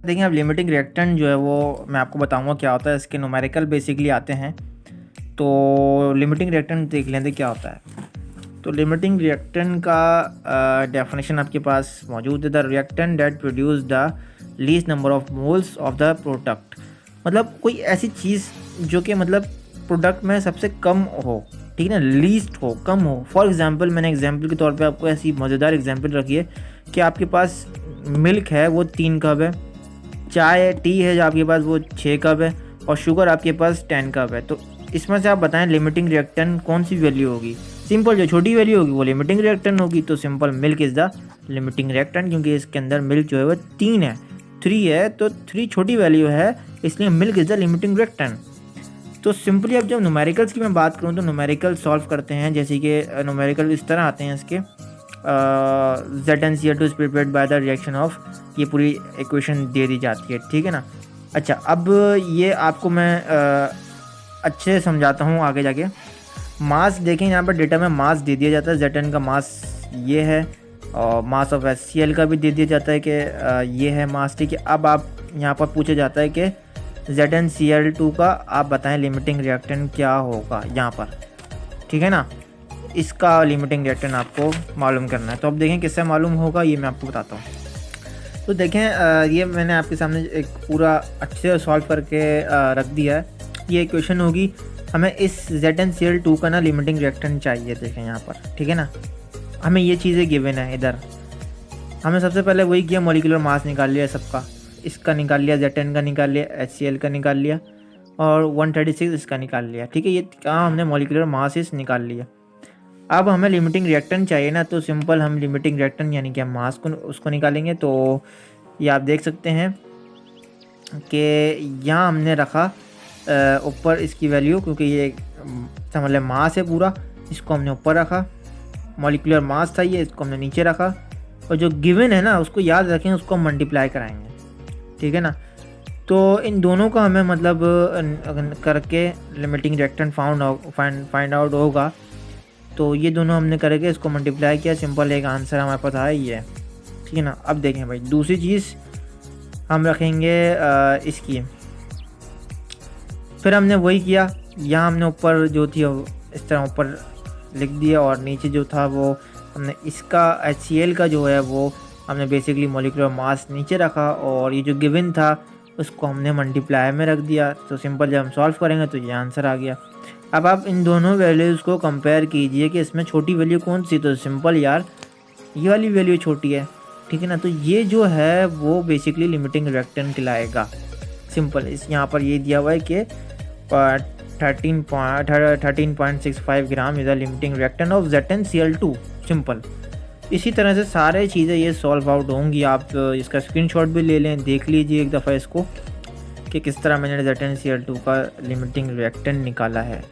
देखिए अब limiting reactant जो है वो मैं आपको बताऊंगा क्या होता है। इसके न्यूमेरिकल बेसिकली आते हैं। तो लिमिटिंग रिएक्टेंट देख लेते क्या होता है। तो लिमिटिंग रिएक्टेंट का डेफिनेशन आपके पास मौजूद है। The reactant that produce the least number of moles of the product. मतलब कोई ऐसी चीज़ जो कि मतलब प्रोडक्ट में सबसे कम हो, ठीक है ना, लीस्ट हो, कम हो। फॉर एग्जांपल मैंने एग्जांपल के तौर पे आपको ऐसी मज़ेदार एग्जांपल रखी है कि आपके पास मिल्क है वो 3 कप है, चाय टी है जो आपके पास वो 6 कप है, और शुगर आपके पास 10 कप है। तो इसमें से आप बताएं लिमिटिंग रिएक्टेंट कौन सी वैल्यू होगी। सिंपल जो छोटी वैल्यू होगी वो लिमिटिंग रिएक्टेंट होगी। तो simple milk is the limiting reactant, क्योंकि इसके अंदर मिल्क जो है वो 3 है, 3 है, तो 3 छोटी वैल्यू है, इसलिए milk is the limiting reactant. तो सिंपली अब जब न्यूमेरिकल्स की मैं बात करूँ तो न्यूमेरिकल सॉल्व करते हैं। जैसे कि न्यूमेरिकल इस तरह आते हैं इसके ZnCl2 is prepared by the reaction of, ये पूरी इक्वेशन दे दी जाती है, ठीक है ना। अच्छा अब ये आपको मैं अच्छे से समझाता हूँ आगे जाके। मास देखें यहाँ पर डेटा में मास दे दिया जाता है, Zn का मास ये है, और मास ऑफ HCl का भी दे दिया जाता है कि ये है मास, ठीक है। अब आप यहाँ पर पूछा जाता है कि ZnCl2 का आप बताएं लिमिटिंग रिएक्टेंट क्या होगा यहाँ पर, ठीक है ना। इसका लिमिटिंग रिएक्टेंट आपको मालूम करना है। तो अब देखें किससे मालूम होगा, ये मैं आपको बताता हूँ। तो देखें ये मैंने आपके सामने एक पूरा अच्छे से सॉल्व करके रख दिया है। ये इक्वेशन होगी, हमें इस ZnCl2 का ना लिमिटिंग रिएक्टेंट चाहिए। देखें यहाँ पर, ठीक है ना, हमें ये चीज़ें गिवन है। इधर हमें सबसे पहले वही किया, मॉलिक्यूलर मास निकाल लिया सबका, इसका निकाल लिया, Zn का निकाल लिया, HCl का निकाल लिया, और 136 इसका निकाल लिया, ठीक है। ये कहाँ हमने मॉलिक्यूलर मासेस निकाल लिया। अब हमें लिमिटिंग रिएक्टेंट चाहिए ना, तो सिंपल हम लिमिटिंग रिएक्टेंट यानी कि हम मास को उसको निकालेंगे। तो ये आप देख सकते हैं कि यहाँ हमने रखा ऊपर इसकी वैल्यू, क्योंकि ये समझ लें मास है पूरा, इसको हमने ऊपर रखा। मॉलिक्यूलर मास था ये, इसको हमने नीचे रखा, और जो गिवन है ना उसको याद रखें, उसको हम मल्टीप्लाई कराएंगे, ठीक है ना। तो इन दोनों का हमें मतलब करके लिमिटिंग रिएक्टेंट फाइंड आउट होगा। तो ये दोनों हमने करके इसको मल्टीप्लाई किया, सिंपल एक आंसर हमारे पास आया ये है, ठीक है ना। अब देखें भाई दूसरी चीज़ हम रखेंगे इसकी, फिर हमने वही किया, यहाँ हमने ऊपर जो थी इस तरह ऊपर लिख दिया, और नीचे जो था वो हमने इसका HCl का जो है वो हमने बेसिकली मॉलिक्यूलर मास नीचे रखा, और ये जो गिवन था उसको हमने मल्टीप्लाई में रख दिया। तो सिंपल जब हम सॉल्व करेंगे तो ये आंसर आ गया। अब आप इन दोनों वैल्यूज़ को कंपेयर कीजिए कि इसमें छोटी वैल्यू कौन सी। तो सिंपल यार ये वाली वैल्यू छोटी है, ठीक है ना। तो ये जो है वो बेसिकली लिमिटिंग रिएक्टेंट कहलाएगा। सिंपल इस यहाँ पर ये दिया हुआ है कि 13.65 gram is the limiting reactant of ZnCl2। Simple इसी तरह से सारे चीज़ें ये सॉल्व आउट होंगी। आप इसका स्क्रीनशॉट भी ले लें, देख लीजिए एक दफ़ा इसको कि किस तरह मैंने ZnCl2 का लिमिटिंग रिएक्टेंट निकाला है।